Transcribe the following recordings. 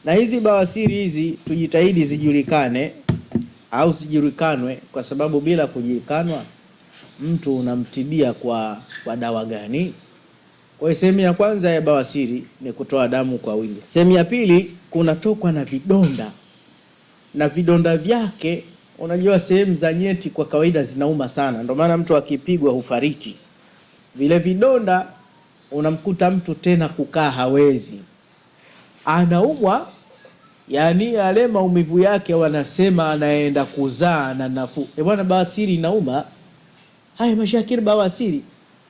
Na hizi bawasiri hizi tujitahidi zijulikane au zijulikanwe, kwa sababu bila kujulikanwa mtu unamtibia kwa dawa gani? Kwa hiyo sehemu ya kwanza ya bawasiri ni kutoa damu kwa wingi. Sehemu ya pili kunatokwa na vidonda, na vidonda vyake, unajua sehemu za nyeti kwa kawaida zinauma sana, ndio maana mtu akipigwa hufariki. Vile vidonda unamkuta mtu tena kukaa hawezi, anaumwa, yani yale maumivu yake wanasema anaenda kuzaa na nafuu. Bwana, bawasiri inauma. Haya mashakiri bawasiri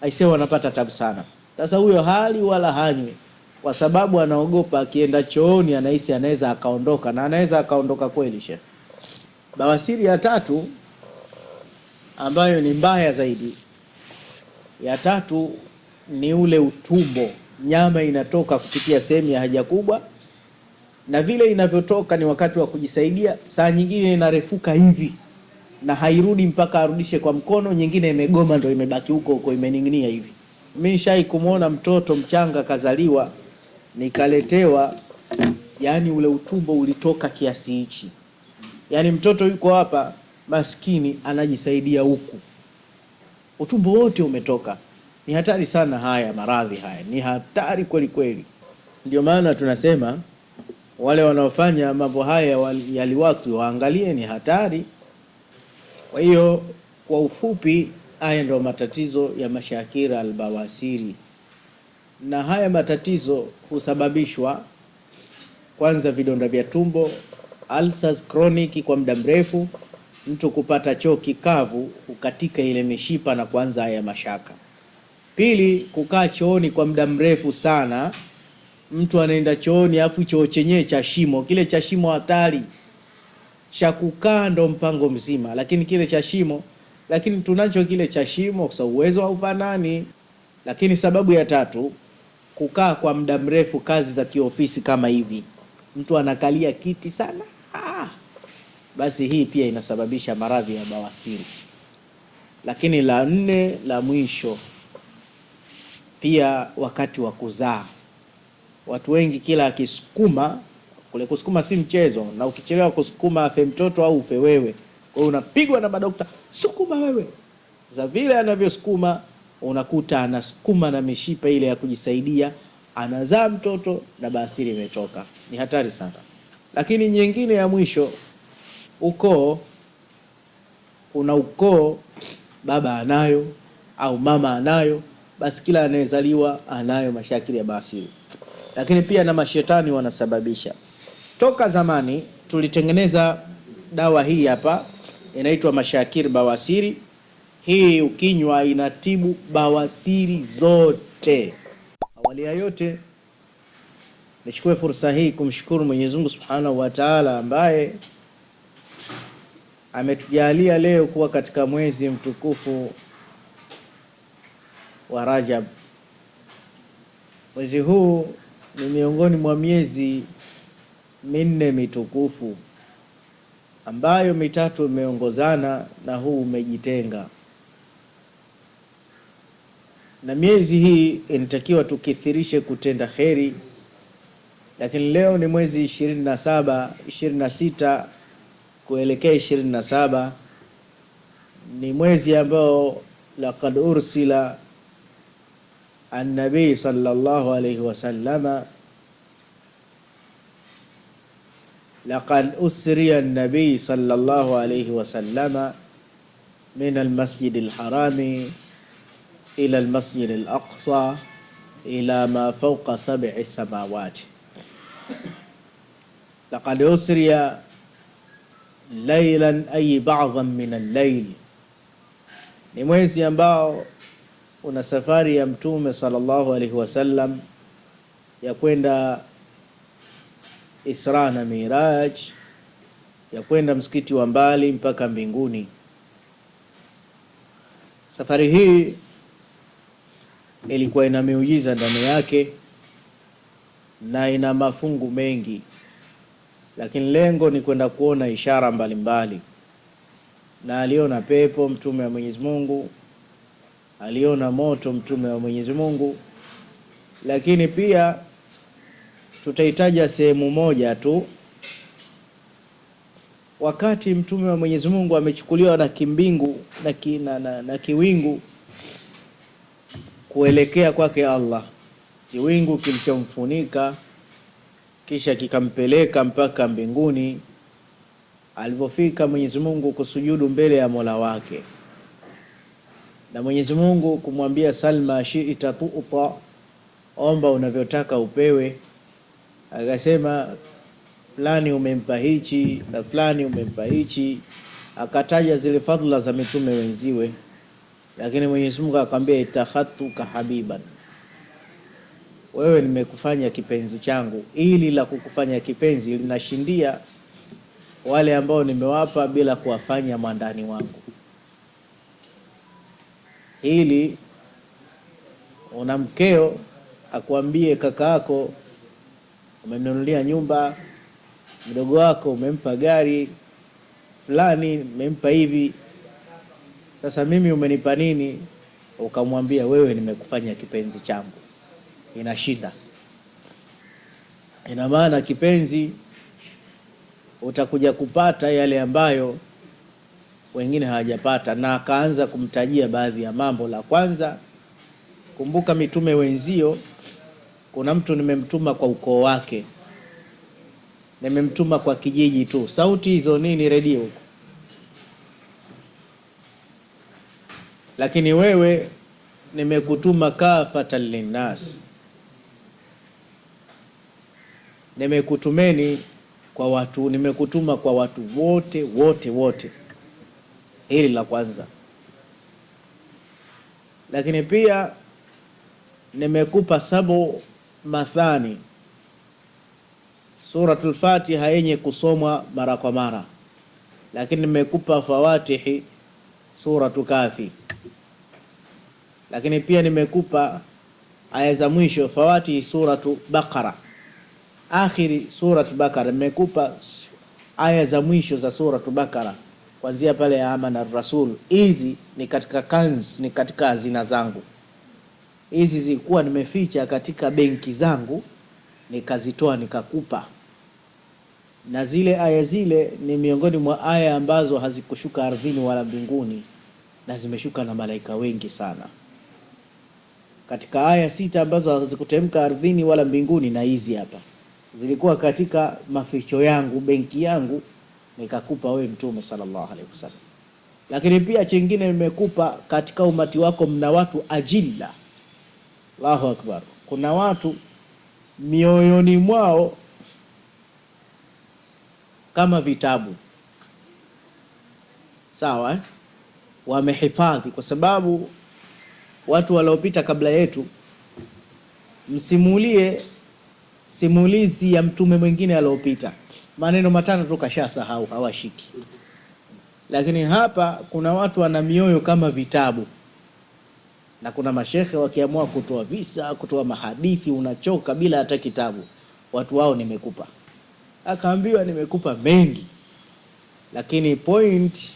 aisee, wanapata tabu sana. Sasa huyo hali wala hanywi, kwa sababu anaogopa akienda chooni anahisi anaweza akaondoka, na anaweza akaondoka kweli. Sheikh, bawasiri ya tatu ambayo ni mbaya zaidi, ya tatu ni ule utumbo. Nyama inatoka kupitia sehemu ya haja kubwa, na vile inavyotoka ni wakati wa kujisaidia, saa nyingine inarefuka hivi na hairudi mpaka arudishe kwa mkono, nyingine imegoma ndio imebaki huko huko imening'inia hivi. Mimi shai kumuona mtoto mchanga kazaliwa, nikaletewa, yani ule utumbo ulitoka kiasi hichi. Yani mtoto yuko hapa maskini anajisaidia huku, utumbo wote umetoka. Ni hatari sana haya maradhi, haya ni hatari kweli kweli. Ndio maana tunasema wale wanaofanya mambo haya yaliwatu waangalie, ni hatari. Kwa hiyo kwa ufupi, haya ndio matatizo ya mashakira albawasiri, na haya matatizo husababishwa kwanza vidonda vya tumbo, ulcers chronic kwa muda mrefu, mtu kupata choo kikavu ukatika ile mishipa na kuanza haya mashaka. Pili, kukaa chooni kwa muda mrefu sana, mtu anaenda chooni afu choo chenyewe cha shimo, kile cha shimo hatari, cha kukaa ndo mpango mzima, lakini kile cha shimo, lakini tunacho kile cha shimo kwa uwezo haufanani. Lakini sababu ya tatu, kukaa kwa muda mrefu kazi za kiofisi kama hivi, mtu anakalia kiti sana, basi hii pia inasababisha maradhi ya bawasiri. Lakini la nne, la mwisho, pia wakati wa kuzaa, watu wengi kila akisukuma, kule kusukuma si mchezo, na ukichelewa kusukuma afe mtoto au ufe wewe. Kwa hiyo unapigwa na madokta, sukuma wewe. Za vile anavyosukuma unakuta anasukuma na mishipa ile ya kujisaidia, anazaa mtoto na bawasiri imetoka. Ni hatari sana. Lakini nyingine ya mwisho, ukoo. Kuna ukoo baba anayo au mama anayo, basi kila anayezaliwa anayo mashakili ya bawasiri. Lakini pia na mashetani wanasababisha. Toka zamani tulitengeneza dawa hii hapa, inaitwa mashakiri bawasiri. Hii ukinywa inatibu bawasiri zote. Awali ya yote nichukue fursa hii kumshukuru Mwenyezi Mungu Subhanahu wa Ta'ala, ambaye ametujalia leo kuwa katika mwezi mtukufu wa Rajab. Mwezi huu ni miongoni mwa miezi minne mitukufu, ambayo mitatu imeongozana na huu umejitenga. Na miezi hii inatakiwa tukithirishe kutenda kheri, lakini leo ni mwezi 27, 26 kuelekea 27, ni mwezi ambao laqad ursila an-nabii sallallahu alayhi wasallama, laqad usriya an-nabii sallallahu alayhi wasallama min al-masjid al-harami ila al-masjid al-aqsa ila ma fawqa 7 samawati. Laqad usriya laylan ay ba'dhan min al-layl, ni mwezi ambao una safari ya Mtume sallallahu alaihi wasallam ya kwenda Isra na Miraj, ya kwenda msikiti wa mbali mpaka mbinguni. Safari hii ilikuwa ina miujiza ndani yake na ina mafungu mengi, lakini lengo ni kwenda kuona ishara mbalimbali. Na aliona pepo Mtume wa Mwenyezi Mungu, aliona moto Mtume wa Mwenyezi Mungu, lakini pia Tutahitaja sehemu moja tu. Wakati mtume wa Mwenyezi Mungu amechukuliwa na kimbingu na kiwingu kuelekea kwake Allah, kiwingu kilichomfunika kisha kikampeleka mpaka mbinguni. Alipofika Mwenyezi Mungu kusujudu mbele ya Mola wake, na Mwenyezi Mungu kumwambia Salma, shi'ta tu'ta, omba unavyotaka upewe. Akasema fulani umempa hichi na fulani umempa hichi, akataja zile fadhila za mitume wenziwe. Lakini Mwenyezi Mungu akamwambia, itakhatuka habiban, wewe nimekufanya kipenzi changu. Ili la kukufanya kipenzi linashindia wale ambao nimewapa bila kuwafanya mwandani wangu. Ili una mkeo akwambie kaka yako umemnunulia nyumba, mdogo wako umempa gari, fulani umempa hivi, sasa mimi umenipa nini? Ukamwambia wewe nimekufanya kipenzi changu, ina shida. Ina maana kipenzi utakuja kupata yale ambayo wengine hawajapata. Na akaanza kumtajia baadhi ya mambo. La kwanza, kumbuka mitume wenzio, kuna mtu nimemtuma kwa ukoo wake, nimemtuma kwa kijiji tu, sauti hizo nini, redio huko, lakini wewe nimekutuma kafatan linnas, nimekutumeni kwa watu, nimekutuma kwa watu wote wote wote. Hili la kwanza. Lakini pia nimekupa sabu mathani, suratul Fatiha yenye kusomwa mara kwa mara, lakini nimekupa fawatihi suratu Kafi. Lakini pia nimekupa aya za mwisho, fawatihi suratu Baqara, akhiri suratu Baqara. Nimekupa aya za mwisho za suratu Baqara kuanzia pale ya amana rasul. Hizi ni katika kanz, ni katika hazina zangu. Hizi zilikuwa nimeficha katika benki zangu, nikazitoa nikakupa. Na zile aya zile ni miongoni mwa aya ambazo hazikushuka ardhini wala mbinguni, na zimeshuka na malaika wengi sana. Katika aya 6 ambazo hazikutemka ardhini wala mbinguni, na hizi hapa zilikuwa katika maficho yangu, benki yangu, nikakupa wewe Mtume sallallahu alaihi wasallam. Lakini pia chingine nimekupa, katika umati wako mna watu ajilla. Allahu akbar. Kuna watu mioyoni mwao kama vitabu, sawa wamehifadhi. Kwa sababu watu waliopita kabla yetu, msimulie simulizi ya mtume mwingine aliopita, maneno matano tu kashasahau, hawashiki. Lakini hapa kuna watu wana mioyo kama vitabu, na kuna mashekhe wakiamua kutoa visa, kutoa mahadithi, unachoka bila hata kitabu. Watu wao nimekupa. Akaambiwa nimekupa mengi, lakini point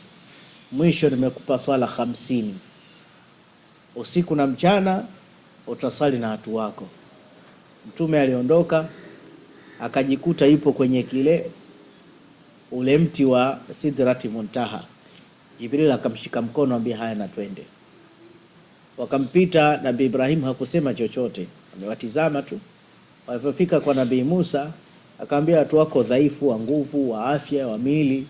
mwisho nimekupa swala 50 usiku na mchana, utasali na watu wako. Mtume aliondoka akajikuta yupo kwenye ule mti wa Sidrati Muntaha. Jibril akamshika mkono, ambia haya na twende. Wakampita. Nabii Ibrahim hakusema chochote, amewatizama tu. Walipofika kwa Nabii Musa, akamwambia watu wako dhaifu, wa nguvu, wa afya, wa mili,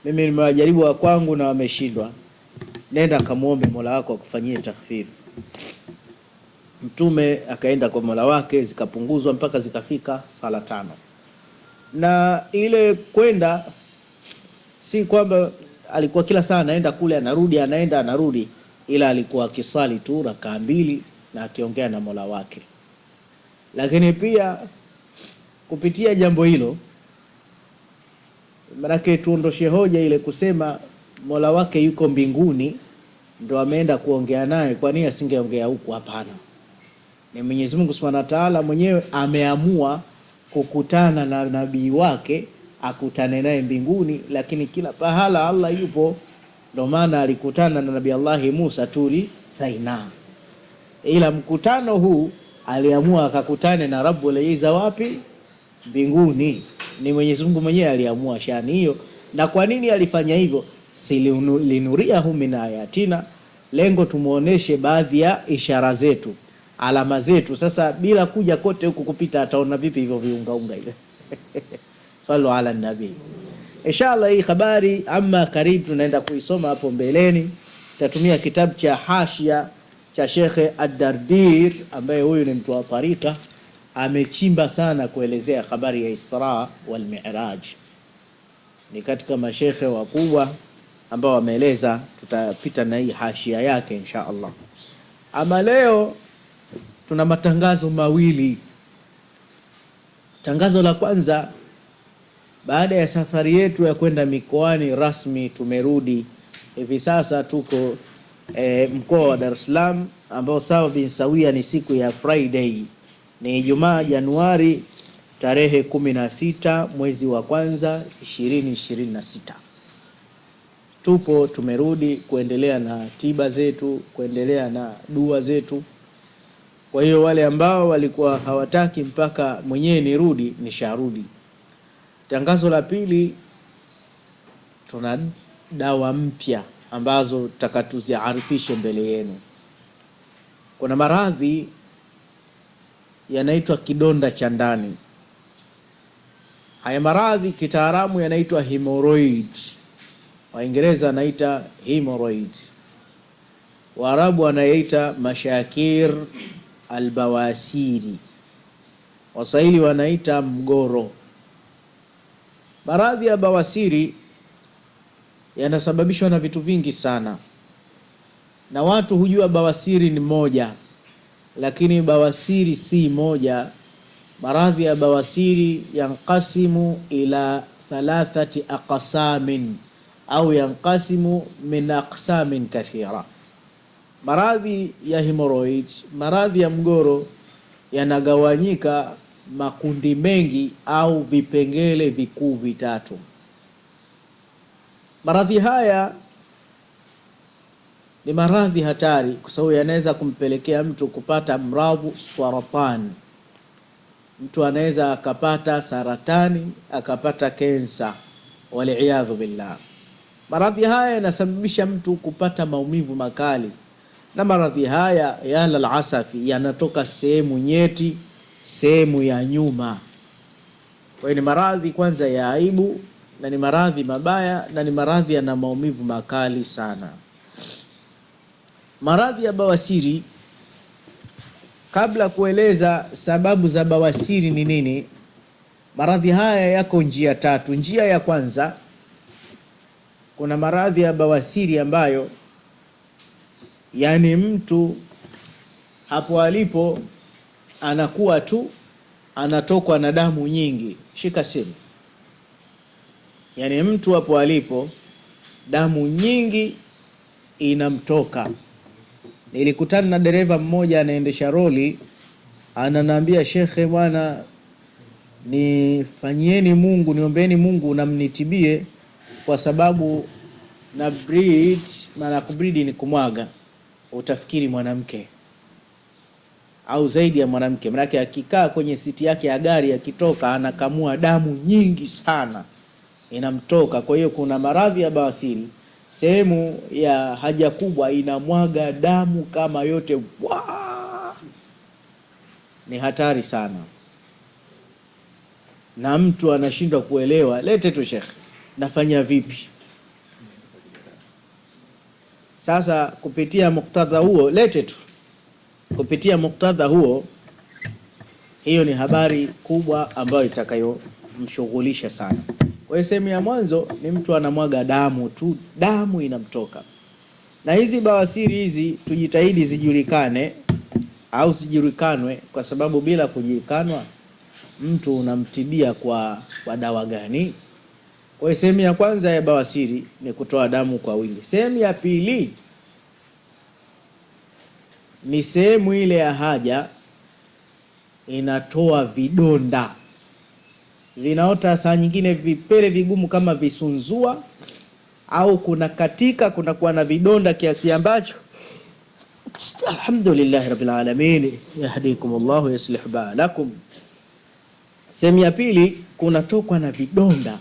mimi nimewajaribu wa kwangu na wameshindwa. Nenda akamuombe Mola wako akufanyie takhfifu. Mtume akaenda kwa Mola wake, zikapunguzwa mpaka zikafika sala 5. Na ile kwenda si kwamba alikuwa kila saa anaenda kule anarudi, anaenda anarudi, ila alikuwa akisali tu rakaa 2 na akiongea na Mola wake. Lakini pia kupitia jambo hilo, manake tuondoshe hoja ile kusema Mola wake yuko mbinguni ndo ameenda kuongea naye, kwa nini asingeongea huku? Hapana, ni Mwenyezi Mungu Subhanahu wa Ta'ala mwenyewe ameamua kukutana na nabii wake, akutane naye mbinguni. Lakini kila pahala Allah yupo. Ndio maana alikutana na Nabii Allah Musa Turi Saina, ila mkutano huu aliamua akakutane na Rabbul Izza wapi? mbinguni. Ni Mwenyezi Mungu mwenyewe aliamua shani hiyo. Na kwa nini alifanya hivyo? Linuriahu min ayatina, lengo tumuoneshe baadhi ya ishara zetu, alama zetu. Sasa bila kuja kote huku kupita, ataona vipi hivyo viungaunga ile? Sallu ala nabii. Inshallah hii habari ama karibu tunaenda kuisoma hapo mbeleni. Tatumia kitabu cha hashia cha Sheikh Ad-Dardir, ambaye huyu ni mtu wa tarika, amechimba sana kuelezea habari ya Isra wal Mi'raj. Ni katika mashekhe wakubwa ambao wameeleza. Tutapita na hii hashia yake insha Allah. Ama leo tuna matangazo mawili. Tangazo la kwanza, baada ya safari yetu ya kwenda mikoani rasmi, tumerudi hivi sasa. Tuko mkoa wa Dar es Salaam, ambao sawa bin sawia ni siku ya Friday, ni Ijumaa Januari tarehe 16 mwezi wa kwanza 2026. Tumerudi kuendelea na tiba zetu, kuendelea na dua zetu. Kwa hiyo wale ambao walikuwa hawataki mpaka mwenyewe nirudi, nisharudi. Tangazo la pili, tuna dawa mpya ambazo tutakatuziarifishe mbele yenu. Kuna maradhi yanaitwa kidonda cha ndani. Haya maradhi kitaalamu yanaitwa hemorrhoid. Waingereza wanaita hemorrhoid, Waarabu wanaita mashakir albawasiri, Waswahili wanaita mgoro. Maradhi ya bawasiri yanasababishwa na vitu vingi sana, na watu hujua bawasiri ni moja, lakini bawasiri si moja. Maradhi ya bawasiri yanqasimu ila 3 aqsamin au yanqasimu min aqsamin kathira. Maradhi ya hemorrhoid, maradhi ya mgoro, yanagawanyika makundi mengi au vipengele vikuu vitatu. Maradhi haya ni maradhi hatari, kwa sababu yanaweza kumpelekea mtu kupata mradhu saratani. Mtu anaweza akapata saratani, akapata kensa, wali'iyadhu billah. Maradhi haya yanasababisha mtu kupata maumivu makali, na maradhi haya ya al-asafi yanatoka sehemu nyeti, sehemu ya nyuma. Kwa hiyo ni maradhi kwanza ya aibu, na ni maradhi mabaya, na ni maradhi yana maumivu makali sana. Maradhi ya bawasiri, kabla kueleza sababu za bawasiri ni nini, maradhi haya yako njia tatu. Njia ya kwanza, kuna maradhi ya bawasiri ambayo yani mtu hapo alipo anakuwa tu anatokwa na damu nyingi. Shika simu. Yani mtu hapo alipo damu nyingi inamtoka. Nilikutana na dereva mmoja anaendesha roli, ananiambia, shekhe bwana, nifanyieni Mungu, niombeeni Mungu namnitibie, kwa sababu na breed, maana kubreed ni kumwaga, utafikiri mwanamke au zaidi ya mwanamke. Maana akikaa kwenye siti yake ya gari, akitoka anakamua damu nyingi sana inamtoka. Kwa hiyo kuna maradhi ya bawasiri, sehemu ya haja kubwa inamwaga damu kama yote. Ni hatari sana, na mtu anashindwa kuelewa. Lete tu shekhe, nafanya vipi? Sasa kupitia muktadha huo, lete tu kupitia muktadha huo, hiyo ni habari kubwa ambayo itakayomshughulisha sana. Kwa hiyo sehemu ya mwanzo ni mtu anamwaga damu tu, damu inamtoka. Na hizi bawasiri hizi tujitahidi zijulikane au zijulikanwe, kwa sababu bila kujulikanwa mtu unamtibia kwa dawa gani? Kwa hiyo sehemu ya kwanza ya bawasiri ni kutoa damu kwa wingi. Sehemu ya pili ni sehemu ile ya haja inatoa vidonda, vinaota saa nyingine vipele vigumu kama visunzua, au kuna katika kuna kuwa na vidonda kiasi ambacho alhamdulillah rabbil alamin, yahdikumullahu yuslih balakum. Sehemu ya pili, kunatokwa na vidonda,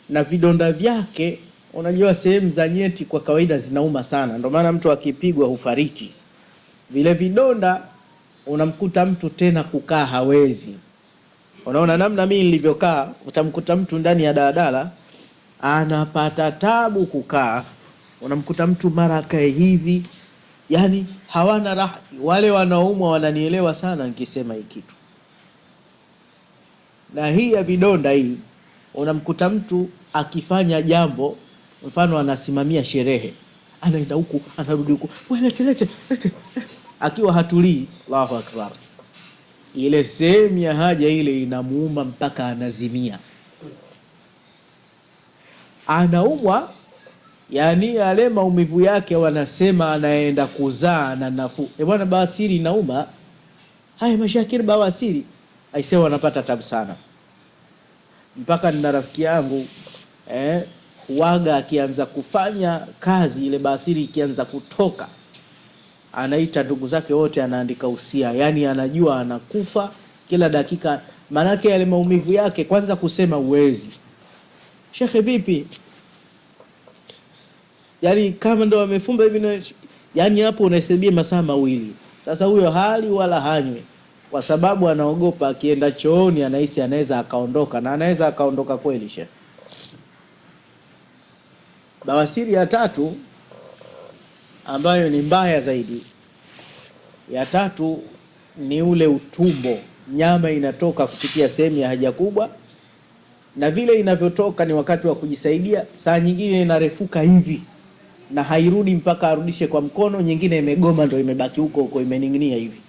na vidonda vyake, unajua sehemu za nyeti kwa kawaida zinauma sana, ndio maana mtu akipigwa hufariki. Vile vidonda unamkuta mtu tena kukaa hawezi. Unaona namna mimi nilivyokaa, utamkuta mtu ndani ya daladala anapata tabu kukaa, unamkuta mtu mara kae hivi, yani hawana raha. Wale wanaoumwa wananielewa sana nikisema hii kitu. Na hii ya vidonda hii, unamkuta mtu akifanya jambo, mfano anasimamia sherehe, anaenda huku anarudi huku, lete akiwa hatulii. Allahu akbar, ile sehemu ya haja ile inamuuma mpaka anazimia, anaumwa. Yani yale maumivu yake wanasema anaenda kuzaa na nafuu. Bwana, bawasiri inauma. Haya mashakiri bawasiri aisee, wanapata tabu sana. Mpaka nina rafiki yangu waga akianza kufanya kazi ile bawasiri ikianza kutoka, anaita ndugu zake wote, anaandika usia, yani anajua anakufa kila dakika, manake yale maumivu yake. Kwanza kusema uwezi, shekhe vipi, yani kama ndo amefumba hivi, yani hapo unahesabia masaa mawili. Sasa huyo hali wala hanywe, kwa sababu anaogopa akienda chooni anahisi anaweza akaondoka, na anaweza akaondoka kweli. Shekhe, bawasiri ya tatu ambayo ni mbaya zaidi, ya tatu ni ule utumbo. Nyama inatoka kupitia sehemu ya haja kubwa, na vile inavyotoka ni wakati wa kujisaidia, saa nyingine inarefuka hivi na hairudi mpaka arudishe kwa mkono, nyingine imegoma ndio imebaki huko huko imening'inia hivi.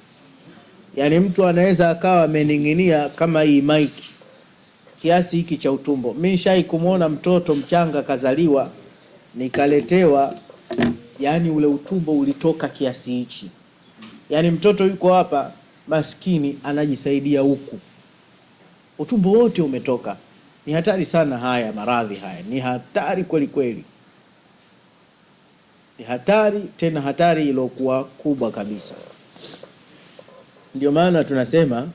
Yani mtu anaweza akawa amening'inia kama hii maiki kiasi hiki cha utumbo. Mimi shai kumuona mtoto mchanga kazaliwa, nikaletewa, yani ule utumbo ulitoka kiasi hichi. Yani mtoto yuko hapa maskini anajisaidia huku, utumbo wote umetoka. Ni hatari sana haya maradhi haya, ni hatari kweli kweli, ni hatari, tena hatari iliyokuwa kubwa kabisa. Ndio maana tunasema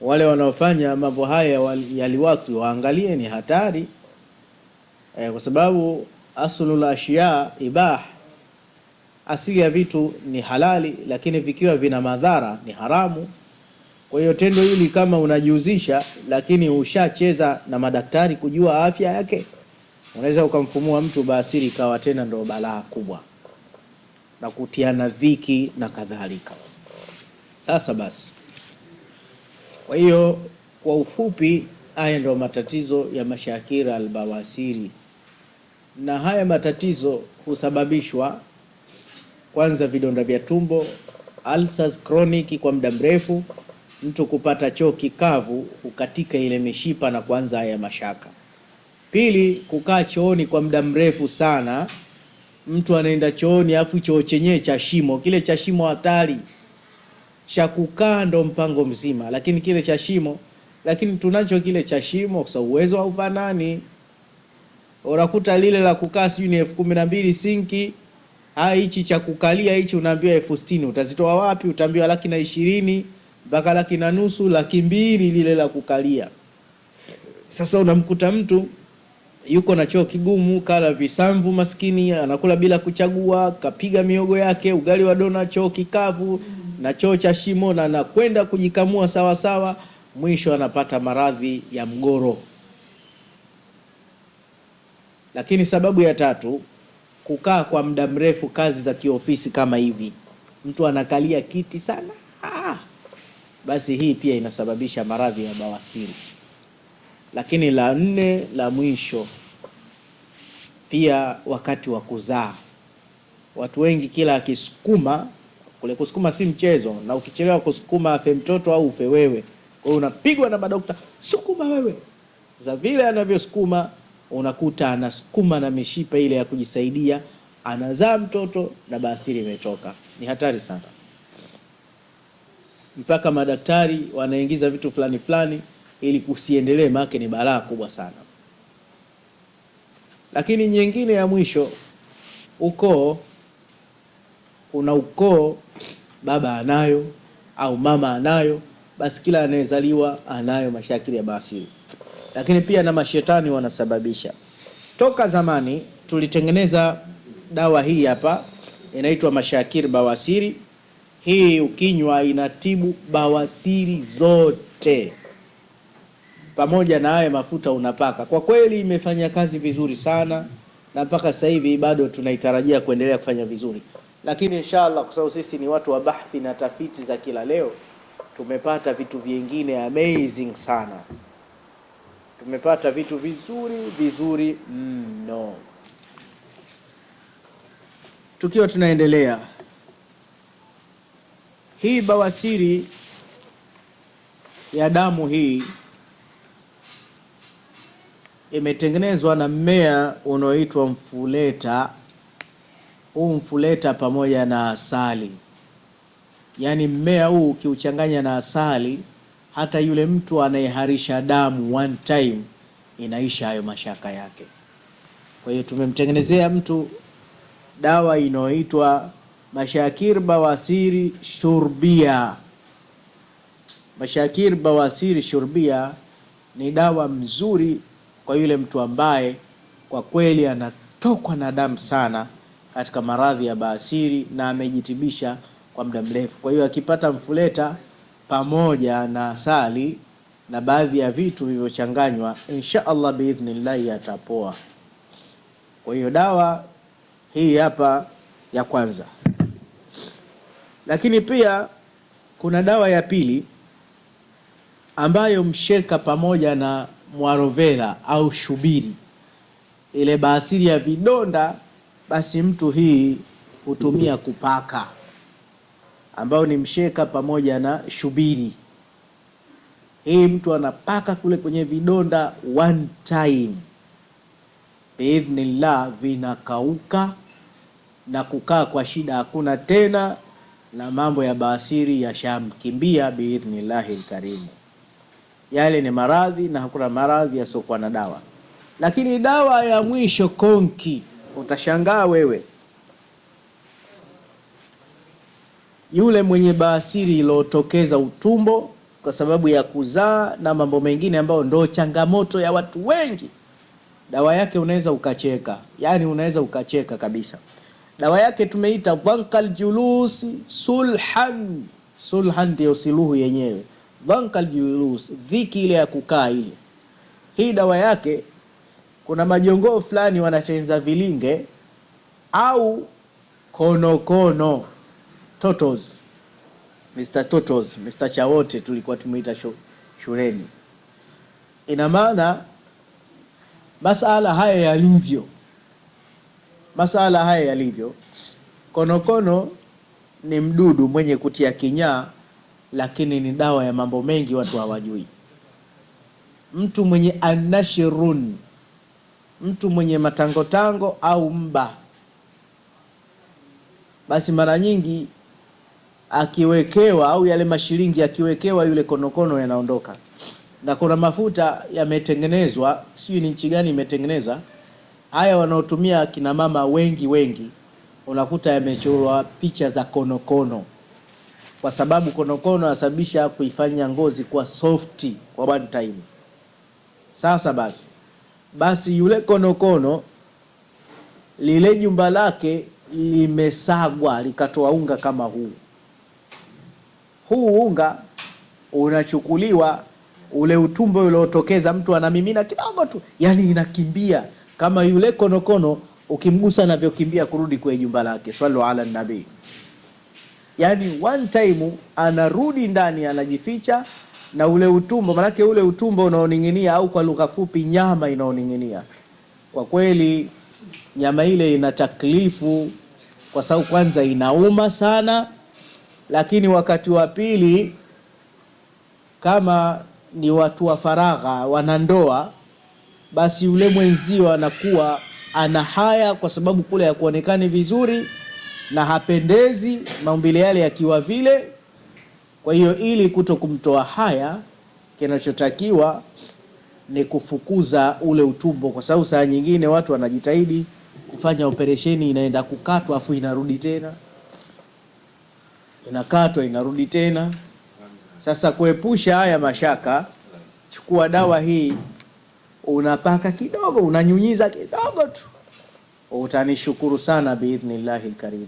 wale wanaofanya mambo haya yaliwatu waangalie, ni hatari kwa sababu aslul ashiya ibah, asili ya vitu ni halali, lakini vikiwa vina madhara ni haramu. Kwa hiyo tendo hili kama unajihusisha, lakini ushacheza na madaktari kujua afya yake, unaweza ukamfumua mtu bawasiri ikawa tena ndo balaa kubwa na kutiana dhiki na kadhalika. Sasa basi, kwa hiyo kwa ufupi, haya ndio matatizo ya mashakira albawasiri. Na haya matatizo husababishwa kwanza vidonda vya tumbo, ulcers chronic kwa muda mrefu, mtu kupata choo kikavu, kukatika ile mishipa na kuanza haya mashaka. Pili, kukaa chooni kwa muda mrefu sana, mtu anaenda chooni afu choo chenyewe cha shimo, kile cha shimo hatari, cha kukaa ndo mpango mzima, lakini kile cha shimo, lakini tunacho kile cha shimo kwa uwezo haufanani. Unakuta lile la kukaa sijui ni 12,000 sinki, hichi cha kukalia hichi unaambiwa 60,000. Utazitoa wapi? Utaambiwa 120,000 mpaka 1nusu, 200,000 lile la kukalia. Sasa unamkuta mtu yuko na choo kigumu, kala visamvu maskini, anakula bila kuchagua, kapiga miogo yake, ugali wa dona, choo kikavu na choo cha shimo, na anakwenda kujikamua sawa sawa, mwisho anapata maradhi ya mgoro. Lakini sababu ya tatu, kukaa kwa muda mrefu kazi za kiofisi kama hivi, mtu anakalia kiti sana, basi hii pia inasababisha maradhi ya bawasiri. Lakini la nne, la mwisho, pia wakati wa kuzaa. Watu wengi kila akisukuma, kule kusukuma si mchezo, na ukichelewa kusukuma afe mtoto au ufe wewe. Kwa hiyo unapigwa na madokta, sukuma wewe. Za vile anavyosukuma, unakuta anasukuma na mishipa ile ya kujisaidia, anazaa mtoto na bawasiri imetoka. Ni hatari sana, mpaka madaktari wanaingiza vitu fulani fulani ili kusiendelee, maana ni balaa kubwa sana. Lakini nyingine ya mwisho, ukoo. Kuna ukoo baba anayo au mama anayo, basi kila anayezaliwa anayo mashakili ya bawasiri. Lakini pia na mashetani wanasababisha. Toka zamani tulitengeneza dawa hii hapa, inaitwa mashakir bawasiri. Hii ukinywa inatibu bawasiri zote, pamoja na haya mafuta unapaka. Kwa kweli imefanya kazi vizuri sana, na mpaka sasa hivi bado tunaitarajia kuendelea kufanya vizuri. Lakini inshallah, kwa sababu sisi ni watu wa bahthi na tafiti za kila leo, tumepata vitu vingine amazing sana. Tumepata vitu vizuri mno. Tukiwa tunaendelea, hii bawasiri ya damu hii imetengenezwa na mmea unaoitwa mfuleta. Huu mfuleta pamoja na asali, yaani mmea huu ukiuchanganya na asali, hata yule mtu anayeharisha damu one time inaisha hayo mashaka yake. Kwa hiyo tumemtengenezea mtu dawa inayoitwa mashakir bawasiri shurbia. Mashakir bawasiri shurbia ni dawa mzuri kwa yule mtu ambaye kwa kweli anatokwa na damu sana katika maradhi ya bawasiri na amejitibisha kwa muda mrefu. Kwa hiyo akipata mfuleta pamoja na asali na baadhi ya vitu vilivyochanganywa, insha Allah biidhnillah atapoa. Kwa hiyo dawa hii hapa ya kwanza. Lakini pia kuna dawa ya pili ambayo msheka pamoja na mwarovera au shubiri, ile bawasiri ya vidonda, basi mtu hii hutumia kupaka, ambao ni msheka pamoja na shubiri. Hii mtu anapaka kule kwenye vidonda one time, biidhnillah vinakauka na kukaa kwa shida hakuna tena, na mambo ya bawasiri yashamkimbia biidhnillahil karimu. Yale ni maradhi na hakuna maradhi yasiokuwa na dawa. Lakini dawa ya mwisho konki, utashangaa wewe, yule mwenye bawasiri iliyotokeza utumbo kwa sababu ya kuzaa na mambo mengine ambayo ndo changamoto ya watu wengi, dawa yake unaweza ukacheka, yani unaweza ukacheka kabisa. Dawa yake tumeita dhankal julus sulhan. Sulhan ndio siluhu yenyewe. Dhankal julus, dhiki ile ya kukaa ile. Hii dawa yake, kuna majongoo fulani wanachenza vilinge au konokono, totos, Mr. Totos, Mr. Chawote tulikuwa tumeita shuleni. Ina maana masala haya yalivyo, konokono ni mdudu mwenye kutia kinyaa, lakini ni dawa ya mambo mengi watu hawajui. Mtu mwenye anashirun, mtu mwenye matangotango au mba, basi mara nyingi akiwekewa, au yale mashilingi akiwekewa yule konokono yanaondoka. Na kuna mafuta yametengenezwa, sijui ni nchi gani imetengeneza haya, wanaotumia kina mama wengi unakuta yamechorwa picha za konokono, kwa sababu konokono yasababisha kuifanya ngozi kuwa softi kwa one time. Sasa basi yule konokono, lile jumba lake limesagwa likatoa unga kama huu. Huu unga unachukuliwa, ule utumbo uliotokeza mtu anamimina kidogo tu, yani inakimbia kama yule konokono ukimgusa anavyokimbia kurudi kwenye jumba lake. Sallu ala nabii. Yani one time anarudi ndani, anajificha na ule utumbo, manake ule utumbo unaoning'inia, au kwa lugha fupi nyama inaoning'inia. Kwa kweli nyama ile ina taklifu, kwa sababu kwanza inauma sana, lakini wakati wa pili, kama ni watu wa faragha, wanandoa, basi yule mwenzio anakuwa ana haya, kwa sababu kule ya kuonekani vizuri na hapendezi maumbile yale yakiwa vile. Kwa hiyo ili kuto kumtoa haya, kinachotakiwa ni kufukuza ule utumbo, kwa sababu saa nyingine watu wanajitahidi kufanya operesheni, inaenda kukatwa afu inarudi tena, inakatwa inarudi tena. Sasa kuepusha haya mashaka, chukua dawa hii, unapaka kidogo, unanyunyiza kidogo tu, utanishukuru sana biidhnillahi alkarim.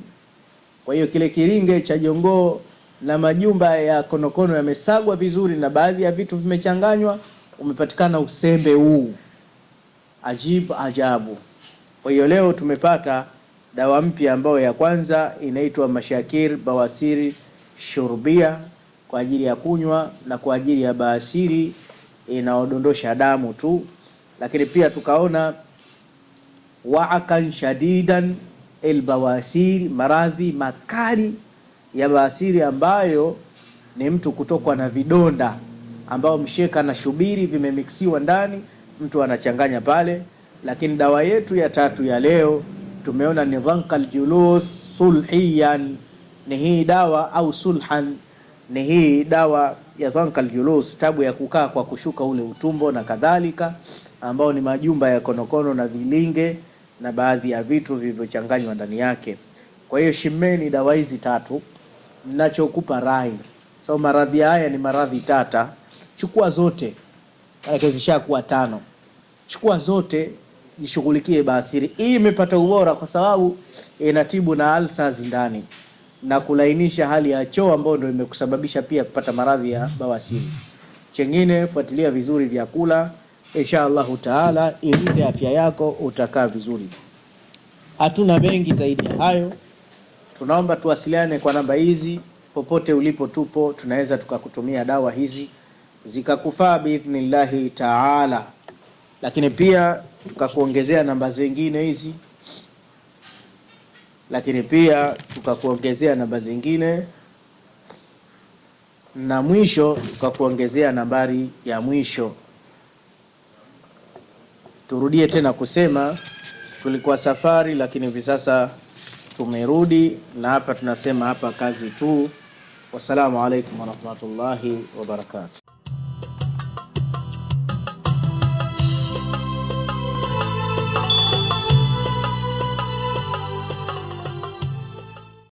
Kwa hiyo kile kiringe cha jongoo na majumba ya konokono yamesagwa vizuri na baadhi ya vitu vimechanganywa, umepatikana usembe huu ajabu. Kwa hiyo leo tumepata dawa mpya ambayo ya kwanza inaitwa Mashakir Bawasiri Shurbia kwa ajili ya kunywa na kwa ajili ya bawasiri inaodondosha damu tu, lakini pia tukaona Waakan Shadidan Elbawasiri, maradhi makali ya bawasiri ambayo ni mtu kutokwa na vidonda ambao msheka na shubiri vimemixiwa ndani, mtu anachanganya pale. Lakini dawa yetu ya tatu ya leo tumeona ni Dhankal Julus Sulhiyan, ni hii dawa au sulhan, ni hii dawa ya Dhankal Julus, tabu ya kukaa kwa kushuka ule utumbo na kadhalika, ambao ni majumba ya konokono na vilinge na baadhi ya vitu vilivyochanganywa ndani yake. Kwa hiyo shimeni dawa hizi tatu, ninachokupa rai. So maradhi haya ni maradhi tata, chukua zote, maana zishakuwa 5. Chukua zote, jishughulikie bawasiri. Hii imepata ubora kwa sababu inatibu na ulcers ndani na kulainisha hali ya choo ambayo ndio imekusababisha pia kupata maradhi ya bawasiri. Chengine, fuatilia vizuri vyakula, insha Allahu taala, ilinde afya yako, utakaa vizuri. Hatuna mengi zaidi ya hayo. Tunaomba tuwasiliane kwa namba hizi, popote ulipo tupo, tunaweza tukakutumia dawa hizi zikakufaa biidhnillahi taala, lakini pia tukakuongezea namba zingine hizi, na mwisho tukakuongezea nambari ya mwisho. Turudie tena kusema tulikuwa safari, lakini hivi sasa tumerudi, na hapa tunasema hapa kazi tu. Wassalamu alaikum warahmatullahi wabarakatuh.